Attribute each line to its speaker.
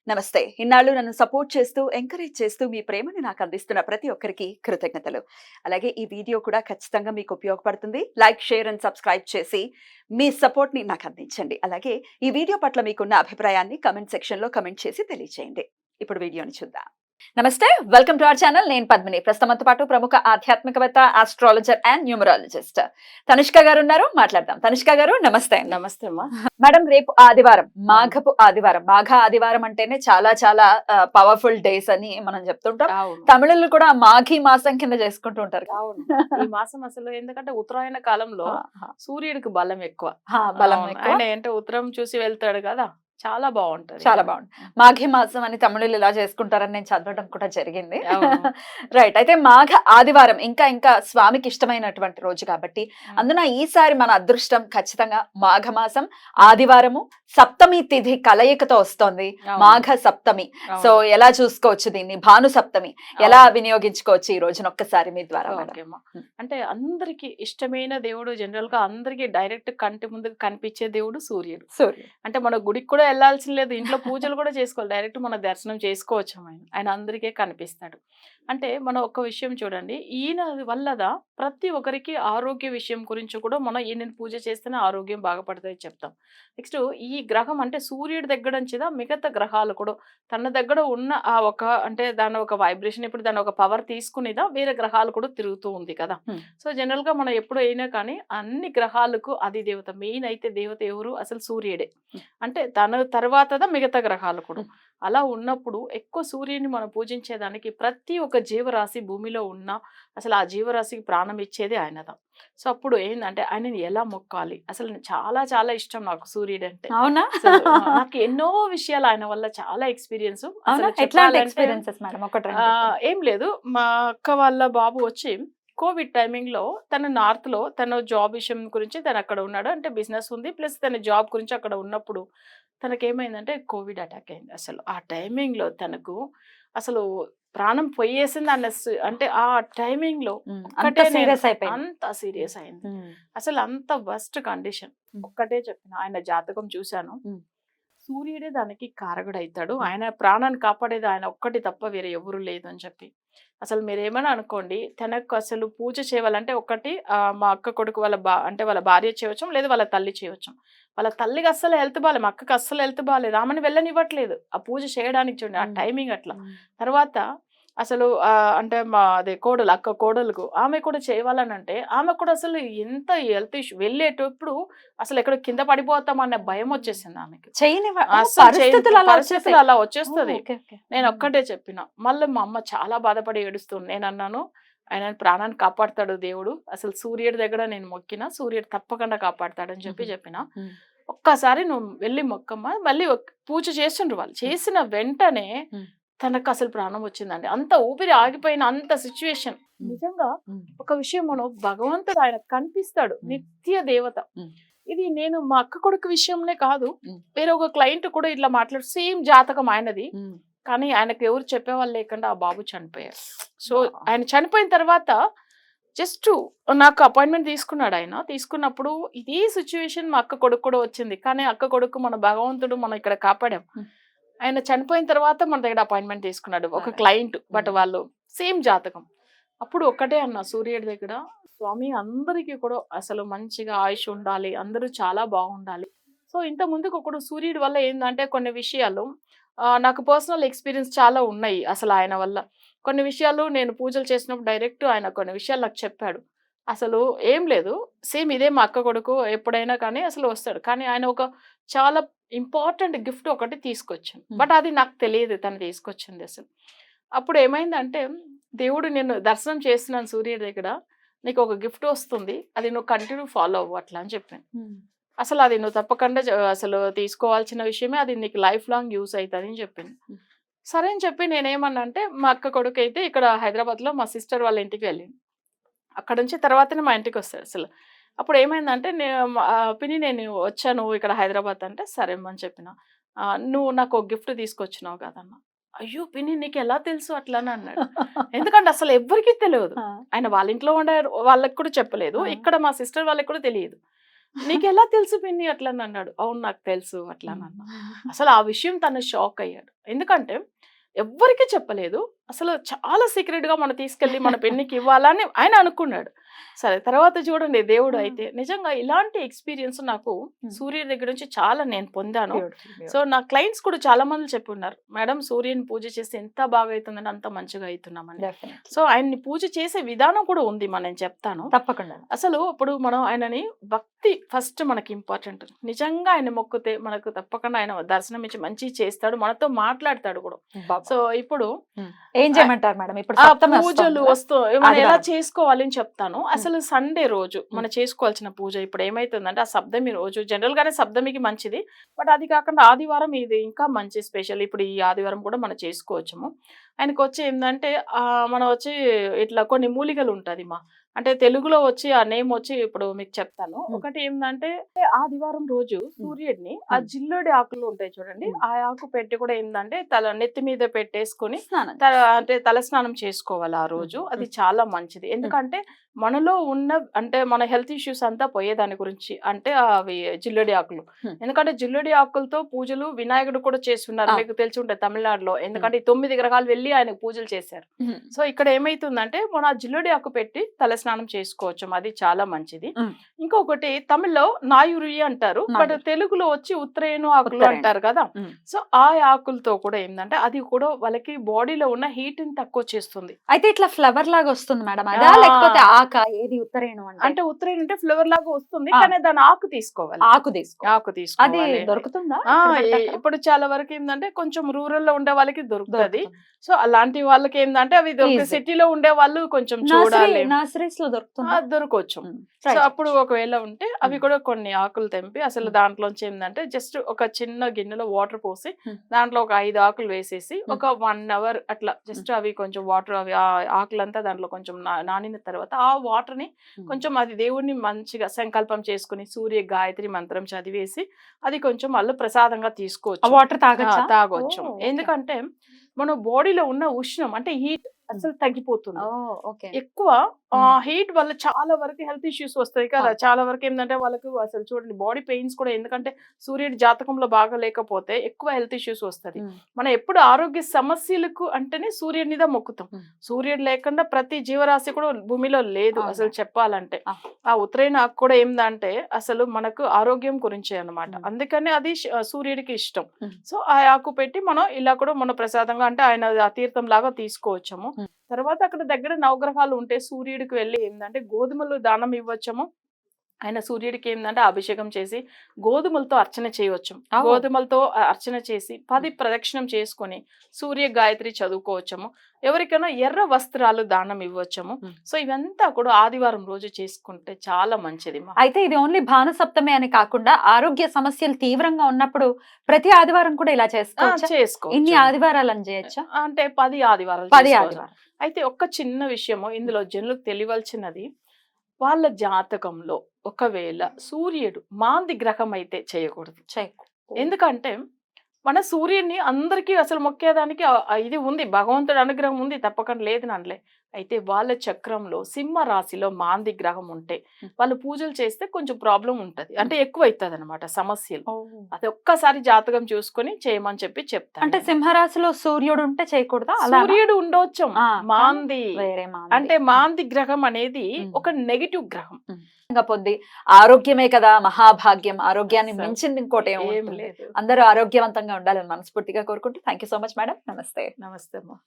Speaker 1: నమస్తే. ఇన్నాళ్ళు నన్ను సపోర్ట్ చేస్తూ, ఎంకరేజ్ చేస్తూ మీ ప్రేమని నాకు అందిస్తున్న ప్రతి ఒక్కరికి కృతజ్ఞతలు. అలాగే ఈ వీడియో కూడా ఖచ్చితంగా మీకు ఉపయోగపడుతుంది. లైక్, షేర్ అండ్ సబ్స్క్రైబ్ చేసి మీ సపోర్ట్‌ని నాకు అందించండి. అలాగే ఈ వీడియో పట్ల మీకున్న అభిప్రాయాన్ని కామెంట్ సెక్షన్‌లో కామెంట్ చేసి తెలియజేయండి. ఇప్పుడు వీడియోని చూద్దాం. నమస్తే. Welcome to our channel. నేను పద్మిని. ప్రస్తుతం మనతో పాటు ప్రముఖ ఆధ్యాత్మికవేత్త, ఆస్ట్రాలజర్ అండ్ న్యూమరాలజిస్ట్ తనిష్క గారు ఉన్నారు. మాట్లాడదాం. తనిష్క గారు నమస్తే.
Speaker 2: నమస్తే అమ్మా.
Speaker 1: మేడం, రేపు ఆదివారం, మాఘపు ఆదివారం. మాఘ ఆదివారం అంటేనే చాలా చాలా పవర్ఫుల్ డేస్ అని మనం చెప్తుంటాం.
Speaker 2: అవును
Speaker 1: తమిళులు కూడా మాఘీ మాసం కింద చేసుకుంటూ ఉంటారు.
Speaker 2: అవును. ఈ మాసం అసలు ఎందుకంటే ఉత్తరాయణ కాలంలో సూర్యుడికి బలం ఎక్కువ.
Speaker 1: బలం
Speaker 2: అవును.
Speaker 1: ఎక్కువ.
Speaker 2: ఆయన ఏంటో ఉత్తరం చూసి వెళ్తాడు కదా, చాలా బాగుంటది.
Speaker 1: చాలా బాగుంది. మాఘీ మాసం అని తమిళులు ఇలా చేసుకుంటారని నేను చదవడం కూడా జరిగింది.
Speaker 2: అవును.
Speaker 1: రైట్. అయితే మాఘ ఆదివారం ఇంకా స్వామికి ఇష్టమైనటువంటి రోజు కాబట్టి అందున ఈసారి మన అదృష్టం ఖచ్చితంగా మాఘమాసం ఆదివారము సప్తమి తిథి కలయికతో వస్తోంది.
Speaker 2: అవును.
Speaker 1: మాఘ సప్తమి.
Speaker 2: అవును.
Speaker 1: సో ఎలా చూసుకోవచ్చు దీన్ని? భాను సప్తమి ఎలా
Speaker 2: అవును.
Speaker 1: వినియోగించుకోవచ్చు ఈ రోజున? ఒక్కసారి మీ ద్వారా మేడం.
Speaker 2: ఓకే అమ్మా. అంటే అందరికి ఇష్టమైన దేవుడు, జనరల్ గా అందరికి డైరెక్ట్ కంటి ముందు కనిపించే దేవుడు సూర్యుడు.
Speaker 1: సూర్యుడు.
Speaker 2: అంటే మన గుడికి కూడా వెళ్ళాల్సిన లేదు, ఇంట్లో పూజలు కూడా చేసుకోవాలి, డైరెక్ట్ మన దర్శనం చేసుకోవచ్చు. ఆయన అందరికీ కనిపిస్తాడు. అంటే మనం ఒక్క విషయం చూడండి, ఈయన వల్లదా ప్రతి ఒక్కరికి ఆరోగ్య విషయం గురించి కూడా మనం ఈయనని పూజ చేస్తేనే ఆరోగ్యం బాగుపడుతుంది చెప్తాం. నెక్స్ట్ ఈ గ్రహం అంటే సూర్యుడి దగ్గర నుంచిదా మిగతా గ్రహాలు కూడా తన దగ్గర ఉన్న ఆ ఒక అంటే దాని ఒక వైబ్రేషన్, ఇప్పుడు దాని ఒక పవర్ తీసుకునేదా వేరే గ్రహాలు కూడా తిరుగుతూ ఉంది కదా. సో జనరల్ గా మనం ఎప్పుడు అయినా కానీ అన్ని గ్రహాలకు అది దేవత, మెయిన్ అయితే దేవత ఎవరు? అసలు సూర్యుడే. అంటే తన తర్వాతదా మిగతా గ్రహాలు కూడా. అలా ఉన్నప్పుడు ఎక్కువ సూర్యుని మనం పూజించేదానికి ప్రతి ఒక్క జీవరాశి భూమిలో ఉన్న అసలు ఆ జీవరాశికి ప్రాణం ఇచ్చేది ఆయనదా. సో అప్పుడు ఏంటంటే ఆయనని ఎలా మొక్కాలి, అసలు చాలా చాలా ఇష్టం నాకు సూర్యుడు అంటే.
Speaker 1: అవునా?
Speaker 2: నాకు ఎన్నో విషయాలు ఆయన వల్ల చాలా ఎక్స్పీరియన్స్.
Speaker 1: ఎట్లాంటి ఎక్స్పీరియన్సెస్ మేడం? ఒకటి
Speaker 2: ఏం లేదు, మా అక్క వాళ్ళ బాబు వచ్చి కోవిడ్ టైమింగ్ లో తన నార్త్ లో తన జాబ్ విషయం గురించి తను అక్కడ ఉన్నాడు. అంటే బిజినెస్ ఉంది ప్లస్ తన జాబ్ గురించి అక్కడ ఉన్నప్పుడు తనకేమైందంటే కోవిడ్ అటాక్ అయింది. అసలు ఆ టైమింగ్ లో తనకు అసలు ప్రాణం పోయేసింది అంటే ఆ టైమింగ్ లో
Speaker 1: అంత సీరియస్ అయిపోయింది.
Speaker 2: అంత సీరియస్ అయింది. అసలు అంత వర్స్ట్ కండిషన్. ఒక్కటే చెప్పిన, ఆయన జాతకం చూశాను, సూర్యుడే దానికి కారకుడైతాడు, ఆయన ప్రాణాన్ని కాపాడేది ఆయన ఒక్కటి తప్ప వేరే ఎవరు లేదు అని చెప్పి. అసలు మీరేమన్నా అనుకోండి, తనకు అసలు పూజ చేయాలంటే ఒకటి మా అక్క కొడుకు వాళ్ళ అంటే వాళ్ళ భార్య చేయవచ్చు, లేదా వాళ్ళ తల్లి చేయవచ్చు. వాళ్ళ తల్లికి అస్సలు హెల్త్ బాగాలేదు, మా అక్కకి అస్సలు హెల్త్ బాగాలేదు, ఆమెను వెళ్ళనివ్వట్లేదు ఆ పూజ చేయడానికి. చూడండి ఆ టైమింగ్ అట్లా. తర్వాత అసలు అంటే మా అదే కోడలు, అక్క కోడలకు ఆమె కూడా చేయాలని అంటే ఆమె కూడా అసలు ఎంత హెల్త్ ఇష్యూ, వెళ్ళేటప్పుడు అసలు ఎక్కడ కింద పడిపోతాం అనే భయం వచ్చేసింది ఆమెకి. పరిస్థితులు అలా వచ్చేస్తుంది. నేను ఒక్కటే చెప్పిన, మళ్ళీ మా అమ్మ చాలా బాధపడి ఏడుస్తుంది. నేను అన్నాను ఆయన ప్రాణాన్ని కాపాడుతాడు దేవుడు, అసలు సూర్యుడి దగ్గర నేను మొక్కిన, సూర్యుడు తప్పకుండా కాపాడుతాడని చెప్పిన. ఒక్కసారి నువ్వు వెళ్ళి మొక్కమ్మ, మళ్ళీ పూజ చేస్తుండ్రు వాళ్ళు. చేసిన వెంటనే తనకు అసలు ప్రాణం వచ్చిందండి. అంత ఊపిరి ఆగిపోయిన అంత సిచ్యువేషన్. నిజంగా ఒక విషయం, మనం భగవంతుడు ఆయన కనిపిస్తాడు, నిత్య దేవత. ఇది నేను మా అక్క కొడుకు విషయంలో కాదు, వేరే ఒక క్లయింట్ కూడా ఇట్లా మాట్లాడు, సేమ్ జాతకం ఆయనది, కానీ ఆయనకు ఎవరు చెప్పేవాళ్ళు లేకుండా ఆ బాబు చనిపోయారు. సో ఆయన చనిపోయిన తర్వాత జస్ట్ నాకు అపాయింట్మెంట్ తీసుకున్నాడు. ఆయన తీసుకున్నప్పుడు ఇదే సిచ్యువేషన్ మా అక్క కొడుకు కూడా వచ్చింది, కానీ అక్క కొడుకు మన భగవంతుడు మనం ఇక్కడ కాపాడాం. ఆయన చనిపోయిన తర్వాత మన దగ్గర అపాయింట్మెంట్ తీసుకున్నాడు ఒక క్లయింట్, బట్ వాళ్ళు సేమ్ జాతకం. అప్పుడు ఒక్కటే అన్న సూర్యుడి దగ్గర, స్వామి అందరికీ కూడా అసలు మంచిగా ఆయుష్ ఉండాలి, అందరూ చాలా బాగుండాలి. సో ఇంత ముందుకు ఒకడు సూర్యుడి వల్ల ఏంటంటే కొన్ని విషయాలు నాకు పర్సనల్ ఎక్స్పీరియన్స్ చాలా ఉన్నాయి. అసలు ఆయన వల్ల కొన్ని విషయాలు నేను పూజలు చేసినప్పుడు డైరెక్ట్ ఆయన కొన్ని విషయాలు నాకు చెప్పాడు. అసలు ఏం లేదు, సేమ్ ఇదే మా అక్క కొడుకు ఎప్పుడైనా కానీ అసలు వస్తాడు, కానీ ఆయన ఒక చాలా ఇంపార్టెంట్ గిఫ్ట్ ఒకటి తీసుకొచ్చాను, బట్ అది నాకు తెలియదు తను తీసుకొచ్చింది. అసలు అప్పుడు ఏమైందంటే, దేవుడు నేను దర్శనం చేస్తున్నాను సూర్యుడి దగ్గర, నీకు ఒక గిఫ్ట్ వస్తుంది, అది నువ్వు కంటిన్యూ ఫాలో అవ్వు అట్లా అని చెప్పాను. అసలు అది నువ్వు తప్పకుండా అసలు తీసుకోవాల్సిన విషయమే, అది నీకు లైఫ్ లాంగ్ యూస్ అవుతుంది అని చెప్పింది. సరే అని చెప్పి నేనేమన్నా అంటే, మా అక్క కొడుకు అయితే ఇక్కడ హైదరాబాద్లో మా సిస్టర్ వాళ్ళ ఇంటికి వెళ్ళింది, అక్కడ నుంచి తర్వాతనే మా ఇంటికి వస్తాడు. అసలు అప్పుడు ఏమైందంటే, పిన్ని నేను వచ్చాను ఇక్కడ హైదరాబాద్ అంటే, సరే అని చెప్పిన, నువ్వు నాకు ఒక గిఫ్ట్ తీసుకొచ్చినావు కదన్న. అయ్యో పిన్ని నీకు ఎలా తెలుసు అట్లా అని అన్నాడు. ఎందుకంటే అసలు ఎవ్వరికీ తెలియదు, ఆయన వాళ్ళ ఇంట్లో ఉండే వాళ్ళకి కూడా చెప్పలేదు, ఇక్కడ మా సిస్టర్ వాళ్ళకి కూడా తెలియదు. నీకెలా తెలుసు పిన్ని అట్లా అని అన్నాడు. అవును నాకు తెలుసు అట్లా అని అన్నా. అసలు ఆ విషయం తను షాక్ అయ్యాడు. ఎందుకంటే ఎవ్వరికీ చెప్పలేదు. అసలు చాలా సీక్రెట్‌గా మనం తీసుకెళ్ళి మన పిన్నికి ఇవ్వాలని ఆయన అనుకున్నాడు. సరే తర్వాత చూడండి దేవుడు అయితే నిజంగా ఇలాంటి ఎక్స్‌పీరియన్స్ నాకు సూర్యుడి దగ్గర నుంచి చాలా నేను పొందాను. సో నా క్లయింట్స్ కూడా చాలా మంది చెప్పున్నారు. మేడం సూర్యుని పూజ చేస్తే ఎంత బాగా అయితుందని అంత మంచిగా అయితున్నామని. సో ఆయన్ని పూజ చేసే విధానం కూడా ఉంది నేను చెప్తాను.
Speaker 1: తప్పకుండా.
Speaker 2: అసలు ఇప్పుడు మనం ఆయనని భక్తి ఫస్ట్ మనకి ఇంపార్టెంట్. నిజంగా ఆయన మొక్కితే మనకు తప్పకుండా ఆయన దర్శనం ఇచ్చి మంచి చేస్తాడు. మనతో మాట్లాడతాడు కూడా. సో ఇప్పుడు
Speaker 1: ఏం చేయమంటారు మేడం? ఇప్పుడు
Speaker 2: ఆ
Speaker 1: సప్తమి
Speaker 2: పూజలు
Speaker 1: వస్తుంది.
Speaker 2: మనం ఎలా
Speaker 1: ఆదివారం.
Speaker 2: చేసుకోవాలి అని చెప్తాను. అసలు సండే రోజు మనం చేసుకోవాల్సిన పూజ ఇప్పుడు ఏమైతుందంటే ఆ సప్తమి రోజు జనరల్ గానే సప్తమికి మంచిది. బట్ అది కాకుండా ఆదివారం ఇది ఇంకా మంచి స్పెషల్. ఇప్పుడు ఈ ఆదివారం కూడా మనం చేసుకోవచ్చుము. ఆయనకు వచ్చి ఏంటంటే మనం వచ్చి ఇట్లా కొన్ని మూలికలు ఉంటది అంటే తెలుగులో వచ్చి ఆ నేమ్ వచ్చి ఇప్పుడు మీకు చెప్తాను. ఒకటి ఏంటంటే ఆదివారం రోజు సూర్యుడిని ఆ జిల్లుడి ఆకులు ఉంటాయి చూడండి, ఆ ఆకు పెట్టి కూడా ఏంటంటే నెత్తి మీద పెట్టేసుకొని అంటే తల స్నానం చేసుకోవాలి ఆ రోజు. అది చాలా మంచిది. ఎందుకంటే మనలో ఉన్న అంటే మన హెల్త్ ఇష్యూస్ అంతా పోయేదాని గురించి అంటే అవి జిల్లుడి ఆకులు. ఎందుకంటే జిల్లుడి ఆకులతో పూజలు వినాయకుడు కూడా చేస్తున్నారు, మీకు తెలిసి ఉంటుంది తమిళనాడులో. ఎందుకంటే 9 గ్రహాలు వెళ్ళి ఆయనకు పూజలు చేశారు. సో ఇక్కడ ఏమైతుందంటే మన జిల్లుడి ఆకు పెట్టి తల స్నానం చేసుకోవచ్చు, అది చాలా మంచిది. ఇంకొకటి తమిళ్లో నాయురి అంటారు, బట్ తెలుగులో వచ్చి ఉత్తరేణు ఆకులు అంటారు కదా. సో ఆ ఆకులతో కూడా ఏంటంటే అది కూడా వాళ్ళకి బాడీలో ఉన్న హీట్ ని తక్కువ చేస్తుంది.
Speaker 1: అయితే ఇట్లా ఫ్లవర్ లాగా వస్తుంది మేడం అదా, లేకపోతే ఆక? ఏది ఉత్తరేణు
Speaker 2: అంటే ఉత్తరేణు అంటే ఫ్లవర్ లాగా వస్తుంది, కానీ దాని ఆకు తీసుకోవాలి.
Speaker 1: ఆకు
Speaker 2: అది
Speaker 1: తీసుకోవాలి. దొరుకుతుందా?
Speaker 2: ఇప్పుడు చాలా వరకు ఏంటంటే కొంచెం రూరల్ లో ఉండే వాళ్ళకి దొరుకుతుంది. సో అలాంటి వాళ్ళకి ఏంటంటే అవి సిటీలో ఉండే వాళ్ళు కొంచెం చూడాలి,
Speaker 1: నర్సరీస్ లో
Speaker 2: దొరకవచ్చు. సో అప్పుడు ఒకవేళ ఉంటే అవి కూడా కొన్ని ఆకులు తెంపి అసలు దాంట్లోంచి ఏంటంటే జస్ట్ ఒక చిన్న గిన్నెలో వాటర్ పోసి దాంట్లో ఒక 5 ఆకులు వేసేసి ఒక 1 అవర్ అట్లా జస్ట్ అవి కొంచెం వాటర్ అవి ఆ ఆకులంతా దాంట్లో కొంచెం నానిన తర్వాత ఆ వాటర్ ని కొంచెం అది దేవుడిని మంచిగా సంకల్పం చేసుకుని సూర్య గాయత్రి మంత్రం చదివేసి అది కొంచెం వాళ్ళు ప్రసాదంగా తీసుకోవచ్చు,
Speaker 1: వాటర్
Speaker 2: తాగొచ్చు. ఎందుకంటే మన బాడీలో ఉన్న ఉష్ణం అంటే హీట్ అసలు తగ్గిపోతుంది. ఎక్కువ హీట్ వల్ల చాలా వరకు హెల్త్ ఇష్యూస్ వస్తాయి కదా. చాలా వరకు ఏంటంటే వాళ్ళకు అసలు చూడండి బాడీ పెయిన్స్ కూడా, ఎందుకంటే సూర్యుడి జాతకంలో బాగా లేకపోతే ఎక్కువ హెల్త్ ఇష్యూస్ వస్తుంది. మనం ఎప్పుడు ఆరోగ్య సమస్యలకు అంటేనే సూర్యుడి మీద మొక్కుతాం. సూర్యుడు లేకుండా ప్రతి జీవరాశి కూడా భూమిలో లేదు అసలు చెప్పాలంటే. ఆ ఉత్తరాయణ ఆకు కూడా ఏందంటే అసలు మనకు ఆరోగ్యం గురించి అన్నమాట. అందుకని అది సూర్యుడికి ఇష్టం. సో ఆ ఆకు పెట్టి మనం ఇలా కూడా మన ప్రసాదంగా అంటే ఆయన ఆ తీర్థం లాగా తీసుకోవచ్చము. తర్వాత అక్కడ దగ్గర నవగ్రహాలు ఉంటే సూర్యుడికి వెళ్ళి ఏంటంటే గోధుమలు దానం ఇవ్వచ్చము. ఆయన సూర్యుడికి ఏంటంటే అభిషేకం చేసి గోధుమలతో అర్చన చేయవచ్చు. గోధుమలతో అర్చన చేసి 10 ప్రదక్షిణం చేసుకొని సూర్య గాయత్రి చదువుకోవచ్చము. ఎవరికైనా ఎర్ర వస్త్రాలు దానం ఇవ్వచ్చము. సో ఇవంతా కూడా ఆదివారం రోజు చేసుకుంటే చాలా మంచిది.
Speaker 1: అయితే ఇది ఓన్లీ భాను సప్తమి అని కాకుండా ఆరోగ్య సమస్యలు తీవ్రంగా ఉన్నప్పుడు ప్రతి ఆదివారం కూడా ఇలా చేసుకోవచ్చు. ఇన్ని ఆదివారాలు అని చేయొచ్చా?
Speaker 2: అంటే 10 ఆదివారాలు. అయితే ఒక్క చిన్న విషయము ఇందులో జనులకు తెలియవలసినది, వాళ్ళ జాతకంలో ఒకవేళ సూర్యుడు మాంది గ్రహం అయితే చేయకూడదు. ఎందుకంటే మన సూర్యుడిని అందరికీ అసలు మొక్కేదానికి ఇది ఉంది, భగవంతుడి అనుగ్రహం ఉంది, తప్పకుండా లేదు అనలే. అయితే వాళ్ళ చక్రంలో సింహ రాశిలో మాంది గ్రహం ఉంటే వాళ్ళు పూజలు చేస్తే కొంచెం ప్రాబ్లం ఉంటది, అంటే ఎక్కువ అవుతుంది అనమాట సమస్యలు. అది ఒక్కసారి జాతకం చూసుకొని చేయమని చెప్తాను.
Speaker 1: అంటే సింహరాశిలో సూర్యుడు ఉంటే చేయకూడదా?
Speaker 2: సూర్యుడు ఉండవచ్చు, మాంది అంటే మాంది గ్రహం అనేది ఒక నెగిటివ్ గ్రహం.
Speaker 1: పొంది ఆరోగ్యమే కదా మహాభాగ్యం, ఆరోగ్యాన్ని మించింది ఇంకోటి ఏం లేదు. అందరూ ఆరోగ్యవంతంగా ఉండాలని మనస్ఫూర్తిగా కోరుకుంటూ thank you so much madam. నమస్తే.
Speaker 2: నమస్తే అమ్మా.